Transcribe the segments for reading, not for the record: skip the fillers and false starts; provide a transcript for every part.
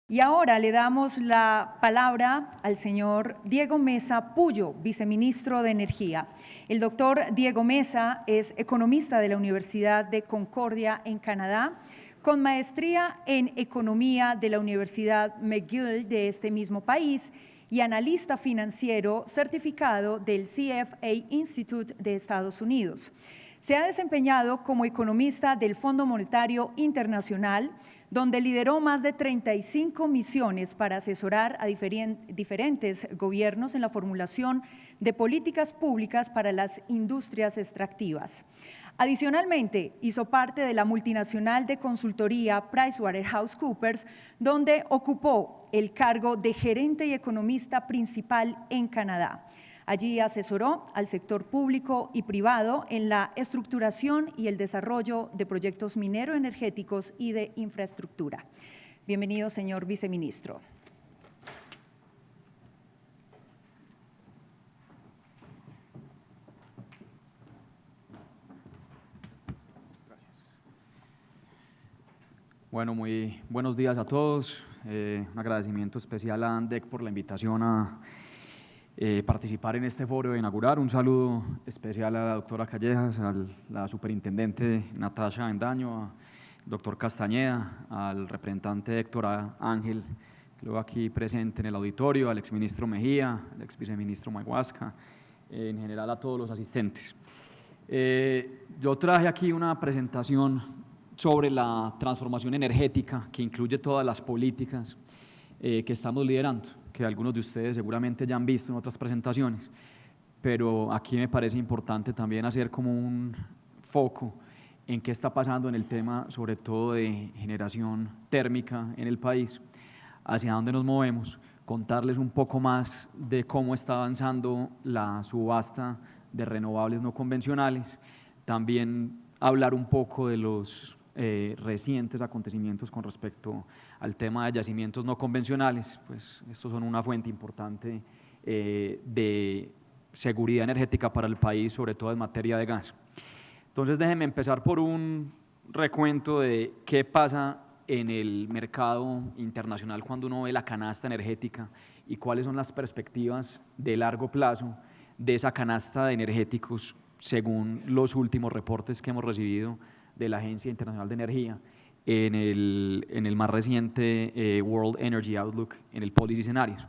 Y ahora le damos la palabra al señor Diego Mesa Puyo, viceministro de Energía. El doctor Diego Mesa es economista de la Universidad de Concordia en Canadá, con maestría en Economía de la Universidad McGill de este mismo país y analista financiero certificado del CFA Institute de Estados Unidos. Se ha desempeñado como economista del Fondo Monetario Internacional, donde lideró más de 35 misiones para asesorar a diferentes gobiernos en la formulación de políticas públicas para las industrias extractivas. Adicionalmente, hizo parte de la multinacional de consultoría PricewaterhouseCoopers, donde ocupó el cargo de gerente y economista principal en Canadá. Allí asesoró al sector público y privado en la estructuración y el desarrollo de proyectos minero-energéticos y de infraestructura. Bienvenido, señor viceministro. Gracias. Bueno, muy buenos días a todos. Un agradecimiento especial a ANDEC por la invitación a participar en este foro de inaugurar. Un saludo especial a la doctora Callejas, a la superintendente Natasha Bendaño, al doctor Castañeda, al representante Héctor Ángel, que luego aquí presente en el auditorio, al exministro Mejía, al exviceministro Maguasca, en general a todos los asistentes. Yo traje aquí una presentación sobre la transformación energética que incluye todas las políticas que estamos liderando, que algunos de ustedes seguramente ya han visto en otras presentaciones, pero aquí me parece importante también hacer como un foco en qué está pasando en el tema, sobre todo de generación térmica en el país, hacia dónde nos movemos, contarles un poco más de cómo está avanzando la subasta de renovables no convencionales, también hablar un poco de los recientes acontecimientos con respecto al tema de yacimientos no convencionales, pues estos son una fuente importante de seguridad energética para el país, sobre todo en materia de gas. Entonces déjenme empezar por un recuento de qué pasa en el mercado internacional cuando uno ve la canasta energética y cuáles son las perspectivas de largo plazo de esa canasta de energéticos según los últimos reportes que hemos recibido de la Agencia Internacional de Energía en el más reciente World Energy Outlook, en el Policy Scenarios.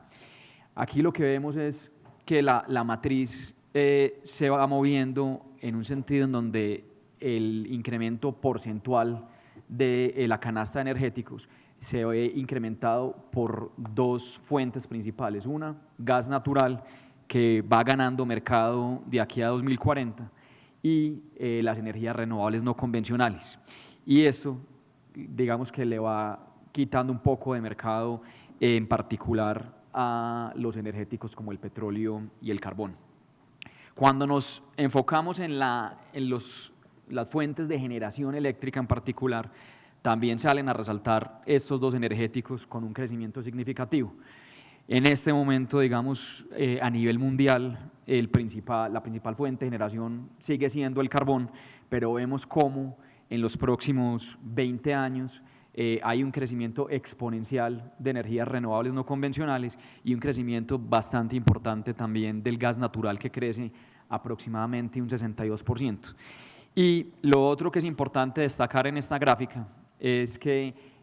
Aquí lo que vemos es que la matriz se va moviendo en un sentido en donde el incremento porcentual de la canasta de energéticos se ve incrementado por dos fuentes principales. Una, gas natural, que va ganando mercado de aquí a 2040, y las energías renovables no convencionales. Y esto, digamos que le va quitando un poco de mercado, en particular a los energéticos como el petróleo y el carbón. Cuando nos enfocamos en las fuentes de generación eléctrica en particular, también salen a resaltar estos dos energéticos con un crecimiento significativo. En este momento, digamos, a nivel mundial, la principal fuente de generación sigue siendo el carbón, pero vemos cómo en los próximos 20 años hay un crecimiento exponencial de energías renovables no convencionales y un crecimiento bastante importante también del gas natural, que crece aproximadamente un 62%. Y lo otro que es importante destacar en esta gráfica es que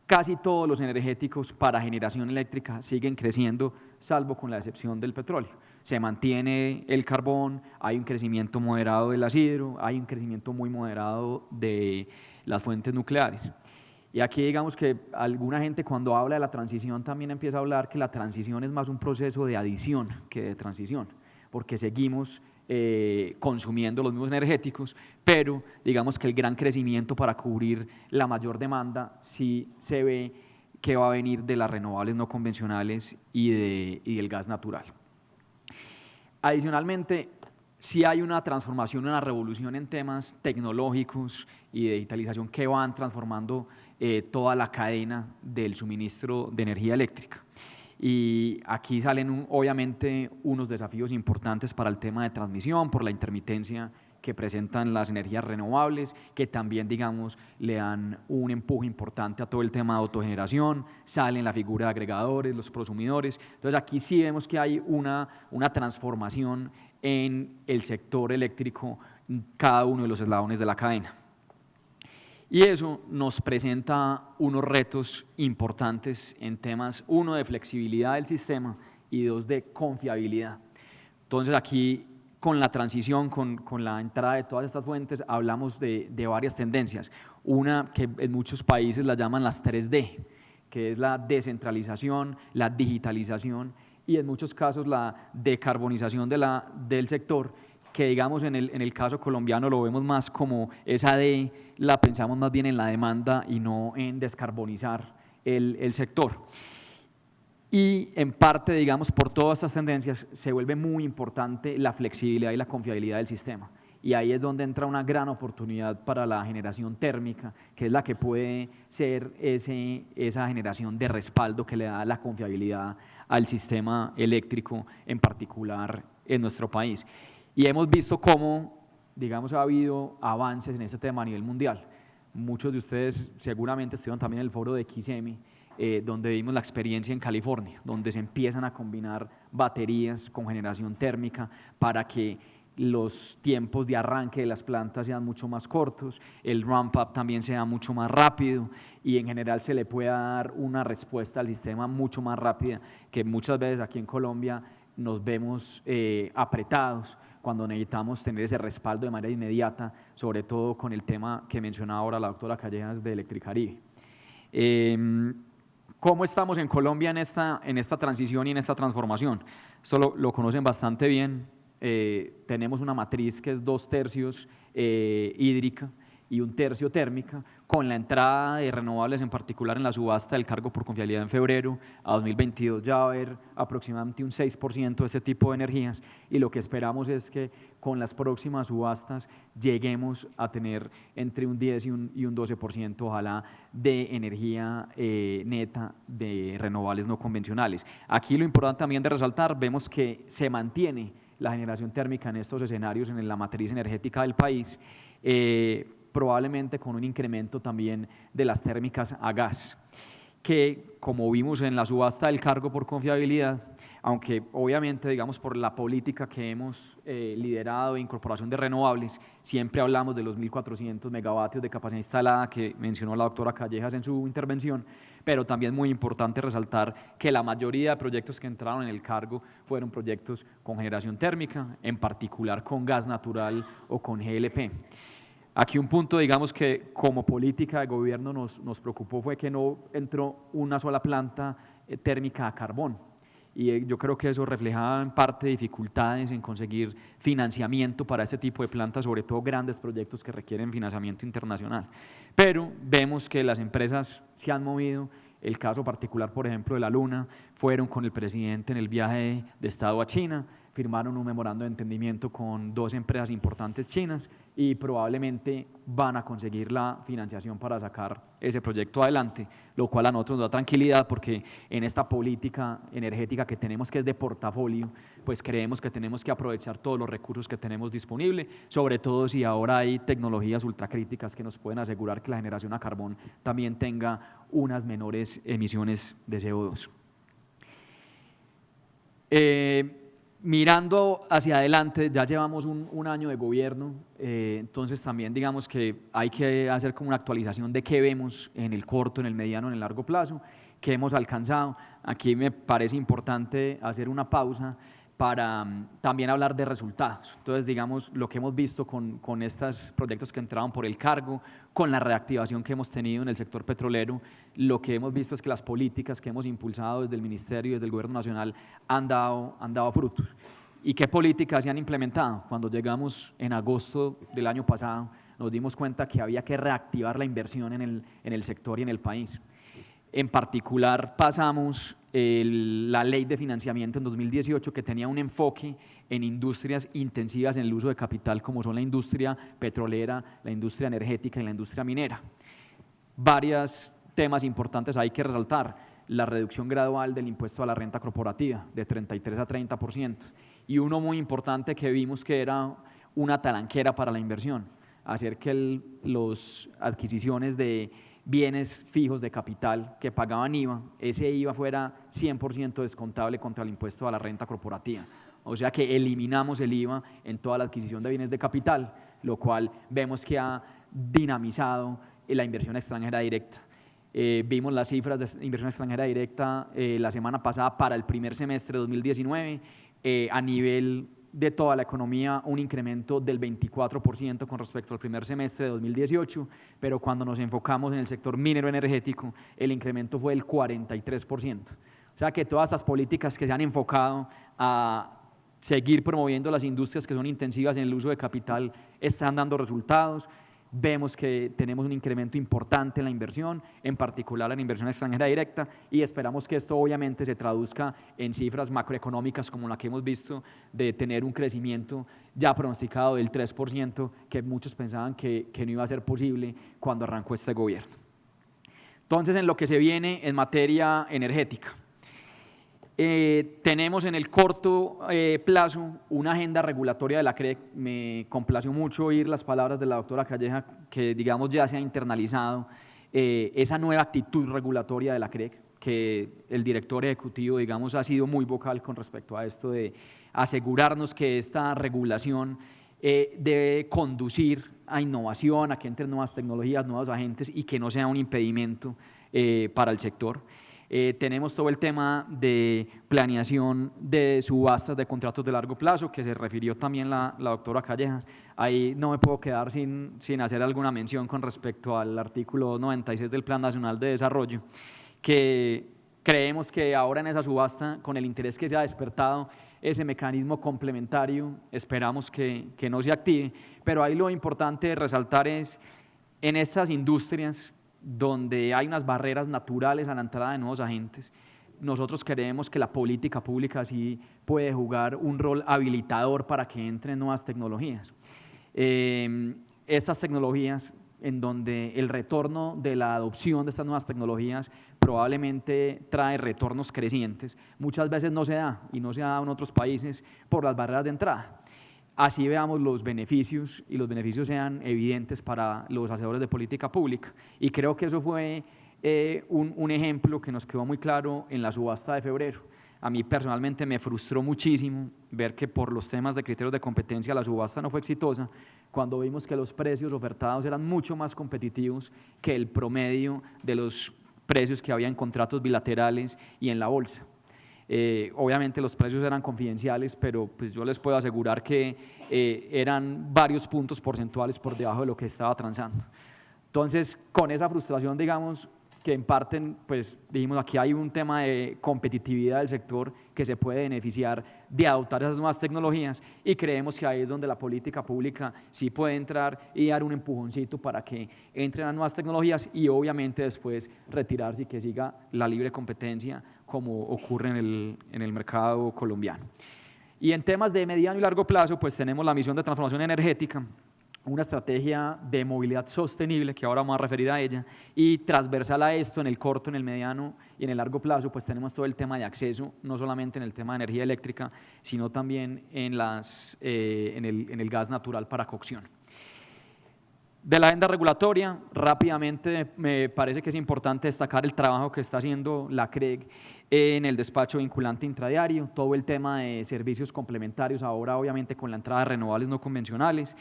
casi todos los energéticos para generación eléctrica siguen creciendo, salvo con la excepción del petróleo. Se mantiene el carbón, hay un crecimiento moderado del asidro, hay un crecimiento muy moderado de las fuentes nucleares. Y aquí digamos que alguna gente cuando habla de la transición también empieza a hablar que la transición es más un proceso de adición que de transición, porque seguimos consumiendo los mismos energéticos, pero digamos que el gran crecimiento para cubrir la mayor demanda sí se ve que va a venir de las renovables no convencionales y del gas natural. Adicionalmente, sí hay una transformación, una revolución en temas tecnológicos y de digitalización que van transformando toda la cadena del suministro de energía eléctrica. Y aquí salen obviamente unos desafíos importantes para el tema de transmisión por la intermitencia que presentan las energías renovables, que también, digamos, le dan un empuje importante a todo el tema de autogeneración, salen la figura de agregadores, los prosumidores. Entonces aquí sí vemos que hay una transformación en el sector eléctrico, cada uno de los eslabones de la cadena. Y eso nos presenta unos retos importantes en temas, uno, de flexibilidad del sistema y dos, de confiabilidad. Entonces aquí, con la transición, con la entrada de todas estas fuentes, hablamos de varias tendencias. Una que en muchos países la llaman las 3D, que es la descentralización, la digitalización y en muchos casos la decarbonización del sector, que digamos en el caso colombiano lo vemos más como esa D, la pensamos más bien en la demanda y no en descarbonizar el sector. Y en parte, digamos, por todas estas tendencias se vuelve muy importante la flexibilidad y la confiabilidad del sistema. Y ahí es donde entra una gran oportunidad para la generación térmica, que es la que puede ser esa generación de respaldo que le da la confiabilidad al sistema eléctrico, en particular en nuestro país. Y hemos visto cómo, digamos, ha habido avances en este tema a nivel mundial. Muchos de ustedes seguramente estuvieron también en el foro de XEMI, donde vimos la experiencia en California, donde se empiezan a combinar baterías con generación térmica para que los tiempos de arranque de las plantas sean mucho más cortos, el ramp-up también sea mucho más rápido y en general se le pueda dar una respuesta al sistema mucho más rápida, que muchas veces aquí en Colombia nos vemos apretados cuando necesitamos tener ese respaldo de manera inmediata, sobre todo con el tema que mencionaba ahora la doctora Callejas de Electricaribe. ¿Cómo estamos en Colombia en esta transición y en esta transformación? Esto lo conocen bastante bien. Tenemos una matriz que es 2/3 hídrica y 1/3 térmica, con la entrada de renovables, en particular en la subasta del cargo por confiabilidad en febrero a 2022 ya va a haber aproximadamente un 6% de este tipo de energías, y lo que esperamos es que con las próximas subastas lleguemos a tener entre un 10 y un 12% ojalá de energía neta de renovables no convencionales. Aquí lo importante también de resaltar, vemos que se mantiene la generación térmica en estos escenarios en la matriz energética del país, probablemente con un incremento también de las térmicas a gas, que como vimos en la subasta del cargo por confiabilidad, aunque obviamente, digamos, por la política que hemos liderado de incorporación de renovables, siempre hablamos de los 1.400 megavatios de capacidad instalada que mencionó la doctora Callejas en su intervención, pero también muy importante resaltar que la mayoría de proyectos que entraron en el cargo fueron proyectos con generación térmica, en particular con gas natural o con GLP. Aquí un punto, digamos, que como política de gobierno nos preocupó fue que no entró una sola planta térmica a carbón. Y yo creo que eso reflejaba en parte dificultades en conseguir financiamiento para este tipo de plantas, sobre todo grandes proyectos que requieren financiamiento internacional. Pero vemos que las empresas se han movido. El caso particular, por ejemplo, de la Luna, fueron con el presidente en el viaje de Estado a China, firmaron un memorando de entendimiento con 2 empresas importantes chinas y probablemente van a conseguir la financiación para sacar ese proyecto adelante, lo cual a nosotros nos da tranquilidad porque en esta política energética que tenemos, que es de portafolio, pues creemos que tenemos que aprovechar todos los recursos que tenemos disponibles, sobre todo si ahora hay tecnologías ultracríticas que nos pueden asegurar que la generación a carbón también tenga unas menores emisiones de CO2. Mirando hacia adelante, ya llevamos un año de gobierno, entonces también digamos que hay que hacer como una actualización de qué vemos en el corto, en el mediano, en el largo plazo, qué hemos alcanzado. Aquí me parece importante hacer una pausa para también hablar de resultados. Entonces, digamos, lo que hemos visto con estos proyectos que entraron por el cargo, con la reactivación que hemos tenido en el sector petrolero, lo que hemos visto es que las políticas que hemos impulsado desde el Ministerio y desde el Gobierno Nacional han dado frutos. ¿Y qué políticas se han implementado? Cuando llegamos en agosto del año pasado, nos dimos cuenta que había que reactivar la inversión en el sector y en el país. En particular, pasamos la ley de financiamiento en 2018 que tenía un enfoque en industrias intensivas en el uso de capital como son la industria petrolera, la industria energética y la industria minera. Varios temas importantes hay que resaltar: la reducción gradual del impuesto a la renta corporativa de 33 a 30%, y uno muy importante que vimos que era una talanquera para la inversión, hacer que las adquisiciones de bienes fijos de capital que pagaban IVA, ese IVA fuera 100% descontable contra el impuesto a la renta corporativa. O sea que eliminamos el IVA en toda la adquisición de bienes de capital, lo cual vemos que ha dinamizado la inversión extranjera directa. Vimos las cifras de inversión extranjera directa la semana pasada para el primer semestre de 2019, a nivel de toda la economía un incremento del 24% con respecto al primer semestre de 2018, pero cuando nos enfocamos en el sector minero energético, el incremento fue del 43%. O sea que todas estas políticas que se han enfocado a seguir promoviendo las industrias que son intensivas en el uso de capital están dando resultados. Vemos que tenemos un incremento importante en la inversión, en particular en inversión extranjera directa, y esperamos que esto obviamente se traduzca en cifras macroeconómicas como la que hemos visto, de tener un crecimiento ya pronosticado del 3%, que muchos pensaban que no iba a ser posible cuando arrancó este gobierno. Entonces, en lo que se viene en materia energética, tenemos en el corto plazo una agenda regulatoria de la CREC. Me complació mucho oír las palabras de la doctora Calleja, que digamos ya se ha internalizado esa nueva actitud regulatoria de la CREC, que el director ejecutivo digamos ha sido muy vocal con respecto a esto de asegurarnos que esta regulación debe conducir a innovación, a que entren nuevas tecnologías, nuevos agentes y que no sea un impedimento para el sector. Tenemos todo el tema de planeación de subastas de contratos de largo plazo, que se refirió también la doctora Callejas. Ahí no me puedo quedar sin hacer alguna mención con respecto al artículo 96 del Plan Nacional de Desarrollo, que creemos que ahora en esa subasta, con el interés que se ha despertado, ese mecanismo complementario, esperamos que no se active, pero ahí lo importante de resaltar es en estas industrias donde hay unas barreras naturales a la entrada de nuevos agentes. Nosotros creemos que la política pública sí puede jugar un rol habilitador para que entren nuevas tecnologías. Estas tecnologías en donde el retorno de la adopción de estas nuevas tecnologías probablemente trae retornos crecientes, muchas veces no se da y no se da en otros países por las barreras de entrada. Así veamos los beneficios y los beneficios sean evidentes para los hacedores de política pública. Y creo que eso fue un ejemplo que nos quedó muy claro en la subasta de febrero. A mí personalmente me frustró muchísimo ver que por los temas de criterios de competencia la subasta no fue exitosa, cuando vimos que los precios ofertados eran mucho más competitivos que el promedio de los precios que había en contratos bilaterales y en la bolsa. Obviamente los precios eran confidenciales, pero pues yo les puedo asegurar que eran varios puntos porcentuales por debajo de lo que estaba transando. Entonces, con esa frustración, digamos, que en parte, pues dijimos, aquí hay un tema de competitividad del sector que se puede beneficiar de adoptar esas nuevas tecnologías, y creemos que ahí es donde la política pública sí puede entrar y dar un empujoncito para que entren las nuevas tecnologías y obviamente después retirarse y que siga la libre competencia como ocurre en el mercado colombiano. Y en temas de mediano y largo plazo, pues tenemos la misión de transformación energética, una estrategia de movilidad sostenible, que ahora vamos a referir a ella, y transversal a esto, en el corto, en el mediano y en el largo plazo, pues tenemos todo el tema de acceso, no solamente en el tema de energía eléctrica, sino también en el gas natural para cocción. De la agenda regulatoria, rápidamente me parece que es importante destacar el trabajo que está haciendo la CREG en el despacho vinculante intradiario, todo el tema de servicios complementarios, ahora obviamente con la entrada de renovables no convencionales.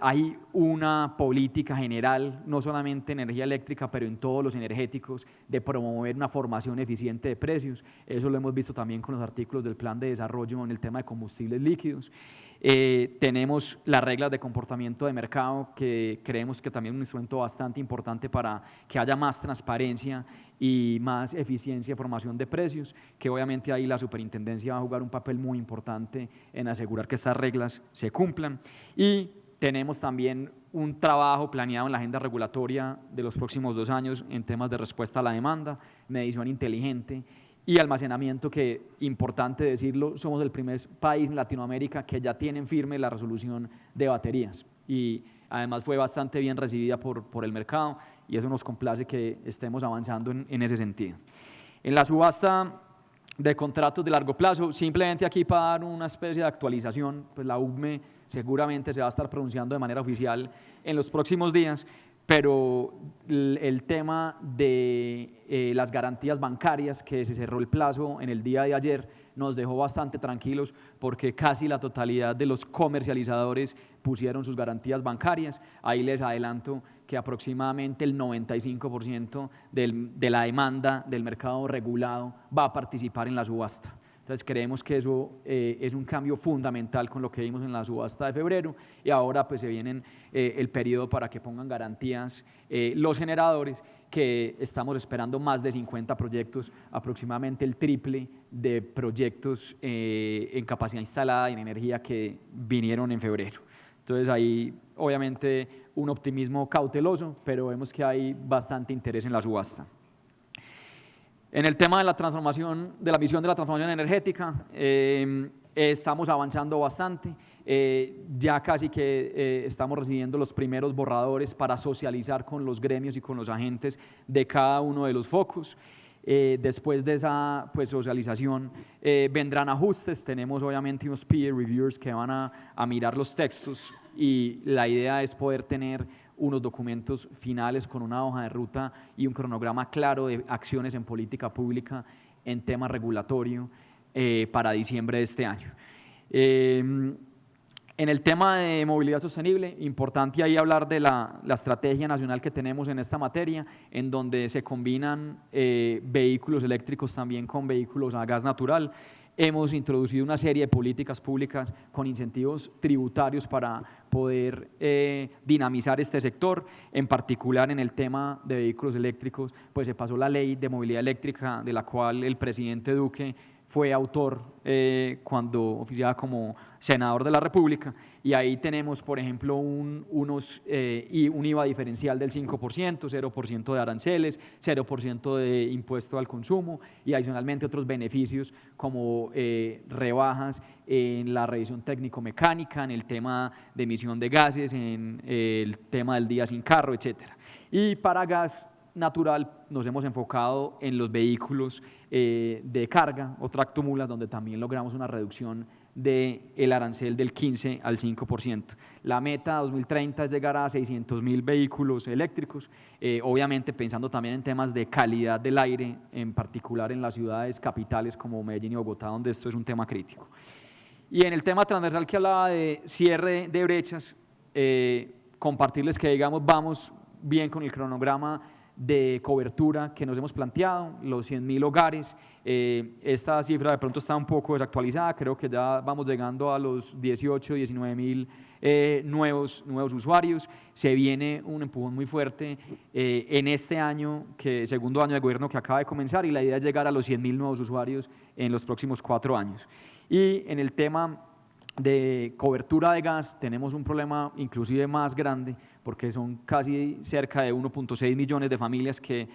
Hay una política general, no solamente en energía eléctrica, pero en todos los energéticos, de promover una formación eficiente de precios. Eso lo hemos visto también con los artículos del plan de desarrollo en el tema de combustibles líquidos. Tenemos las reglas de comportamiento de mercado, que creemos que también es un instrumento bastante importante para que haya más transparencia y más eficiencia de formación de precios, que obviamente ahí la superintendencia va a jugar un papel muy importante en asegurar que estas reglas se cumplan. Y tenemos también un trabajo planeado en la agenda regulatoria de los próximos 2 años en temas de respuesta a la demanda, medición inteligente y almacenamiento, que, importante decirlo, somos el primer país en Latinoamérica que ya tienen firme la resolución de baterías, y además fue bastante bien recibida por el mercado, y eso nos complace que estemos avanzando en ese sentido. En la subasta de contratos de largo plazo, simplemente aquí para dar una especie de actualización, pues la UCME seguramente se va a estar pronunciando de manera oficial en los próximos días, pero el tema de las garantías bancarias, que se cerró el plazo en el día de ayer, nos dejó bastante tranquilos porque casi la totalidad de los comercializadores pusieron sus garantías bancarias. Ahí les adelanto que aproximadamente el 95% de la demanda del mercado regulado va a participar en la subasta. Entonces creemos que eso es un cambio fundamental con lo que vimos en la subasta de febrero, y ahora pues se viene el periodo para que pongan garantías los generadores, que estamos esperando más de 50 proyectos, aproximadamente el triple de proyectos en capacidad instalada y en energía que vinieron en febrero. Entonces ahí obviamente un optimismo cauteloso, pero vemos que hay bastante interés en la subasta. En el tema de la transformación, de la visión de la transformación energética, estamos avanzando bastante. Ya casi que estamos recibiendo los primeros borradores para socializar con los gremios y con los agentes de cada uno de los focos. Después de esa socialización vendrán ajustes. Tenemos obviamente unos peer reviewers que van a mirar los textos, y la idea es poder tener unos documentos finales con una hoja de ruta y un cronograma claro de acciones en política pública en tema regulatorio para diciembre de este año. En el tema de movilidad sostenible, importante ahí hablar de la estrategia nacional que tenemos en esta materia, en donde se combinan vehículos eléctricos también con vehículos a gas natural. Hemos introducido una serie de políticas públicas con incentivos tributarios para poder dinamizar este sector. En particular en el tema de vehículos eléctricos, pues se pasó la ley de movilidad eléctrica, de la cual el presidente Duque fue autor cuando oficiaba como senador de la República, y ahí tenemos, por ejemplo, un IVA diferencial del 5%, 0% de aranceles, 0% de impuesto al consumo, y adicionalmente otros beneficios como rebajas en la revisión técnico-mecánica, en el tema de emisión de gases, en el tema del día sin carro, etcétera. Y para gas natural nos hemos enfocado en los vehículos de carga o tractomulas, donde también logramos una reducción del arancel del 15 al 5%. La meta 2030 es llegar a 600.000 vehículos eléctricos, obviamente pensando también en temas de calidad del aire, en particular en las ciudades capitales como Medellín y Bogotá, donde esto es un tema crítico. Y en el tema transversal que hablaba de cierre de brechas, compartirles que digamos vamos bien con el cronograma de cobertura que nos hemos planteado, los 100.000 hogares. Esta cifra de pronto está un poco desactualizada, creo que ya vamos llegando a los 18, 19.000 nuevos usuarios. Se viene un empujón muy fuerte en este año, segundo año de gobierno que acaba de comenzar, y la idea es llegar a los 100.000 nuevos usuarios en los próximos 4 años. Y en el tema de cobertura de gas tenemos un problema inclusive más grande, porque son casi cerca de 1.6 millones de familias que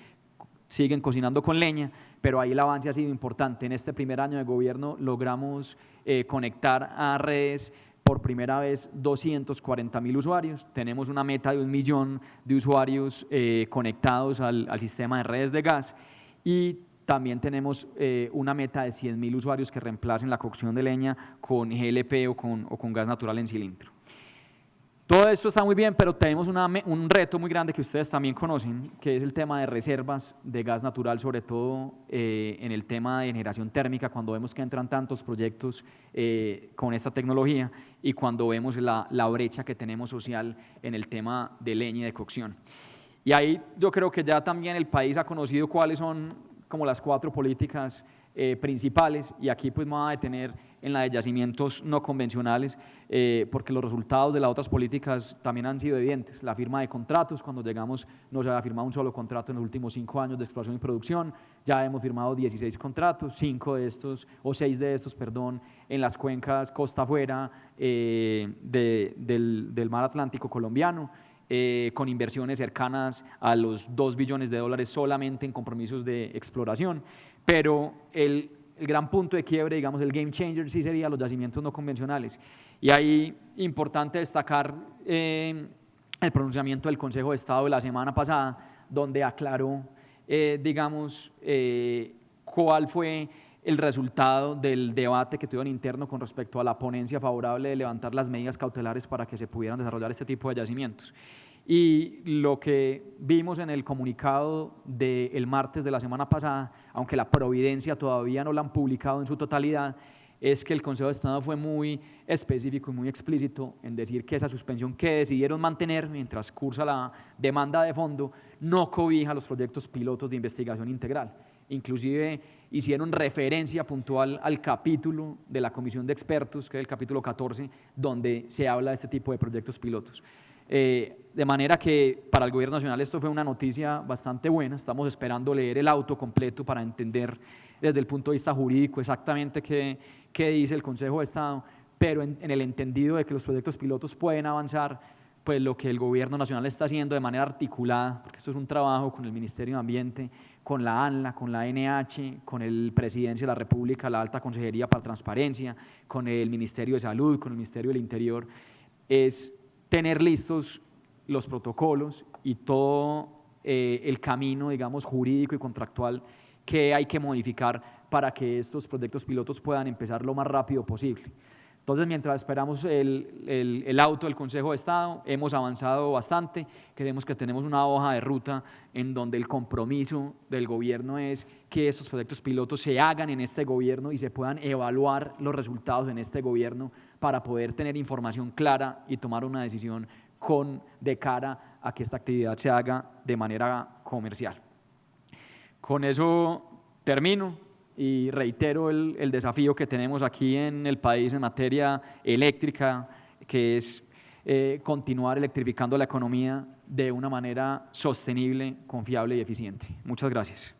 siguen cocinando con leña, pero ahí el avance ha sido importante. En este primer año de gobierno logramos conectar a redes por primera vez 240.000 usuarios. Tenemos una meta de 1 millón de usuarios conectados al sistema de redes de gas, y también tenemos una meta de 100.000 usuarios que reemplacen la cocción de leña con GLP o con gas natural en cilindro. Todo esto está muy bien, pero tenemos un reto muy grande que ustedes también conocen, que es el tema de reservas de gas natural, sobre todo en el tema de generación térmica, cuando vemos que entran tantos proyectos con esta tecnología, y cuando vemos la brecha que tenemos social en el tema de leña y de cocción. Y ahí yo creo que ya también el país ha conocido cuáles son como las 4 políticas principales, y aquí pues me voy a detener en la de yacimientos no convencionales, porque los resultados de las otras políticas también han sido evidentes. La firma de contratos, cuando llegamos no se había firmado un solo contrato en los últimos 5 años de exploración y producción, ya hemos firmado 16 contratos, 6 de estos, en las cuencas costa afuera del mar Atlántico colombiano, con inversiones cercanas a los $2 billones solamente en compromisos de exploración, pero el gran punto de quiebre, digamos el game changer, sí sería los yacimientos no convencionales. Y ahí importante destacar el pronunciamiento del Consejo de Estado de la semana pasada, donde aclaró, cuál fue el resultado del debate que tuvieron interno con respecto a la ponencia favorable de levantar las medidas cautelares para que se pudieran desarrollar este tipo de yacimientos. Y lo que vimos en el comunicado del martes de la semana pasada, aunque la providencia todavía no la han publicado en su totalidad, es que el Consejo de Estado fue muy específico y muy explícito en decir que esa suspensión que decidieron mantener mientras cursa la demanda de fondo no cobija los proyectos pilotos de investigación integral. Inclusive hicieron referencia puntual al capítulo de la Comisión de Expertos, que es el capítulo 14, donde se habla de este tipo de proyectos pilotos. De manera que para el Gobierno Nacional esto fue una noticia bastante buena. Estamos esperando leer el auto completo para entender desde el punto de vista jurídico exactamente qué dice el Consejo de Estado, pero en el entendido de que los proyectos pilotos pueden avanzar, pues lo que el Gobierno Nacional está haciendo de manera articulada, porque esto es un trabajo con el Ministerio de Ambiente, con la ANLA, con la NH, con el Presidencia de la República, la Alta Consejería para Transparencia, con el Ministerio de Salud, con el Ministerio del Interior, es tener listos los protocolos y todo el camino, digamos, jurídico y contractual que hay que modificar para que estos proyectos pilotos puedan empezar lo más rápido posible. Entonces, mientras esperamos el auto del Consejo de Estado, hemos avanzado bastante. Creemos que tenemos una hoja de ruta en donde el compromiso del gobierno es que estos proyectos pilotos se hagan en este gobierno y se puedan evaluar los resultados en este gobierno para poder tener información clara y tomar una decisión de cara a que esta actividad se haga de manera comercial. Con eso termino y reitero el desafío que tenemos aquí en el país en materia eléctrica, que es continuar electrificando la economía de una manera sostenible, confiable y eficiente. Muchas gracias.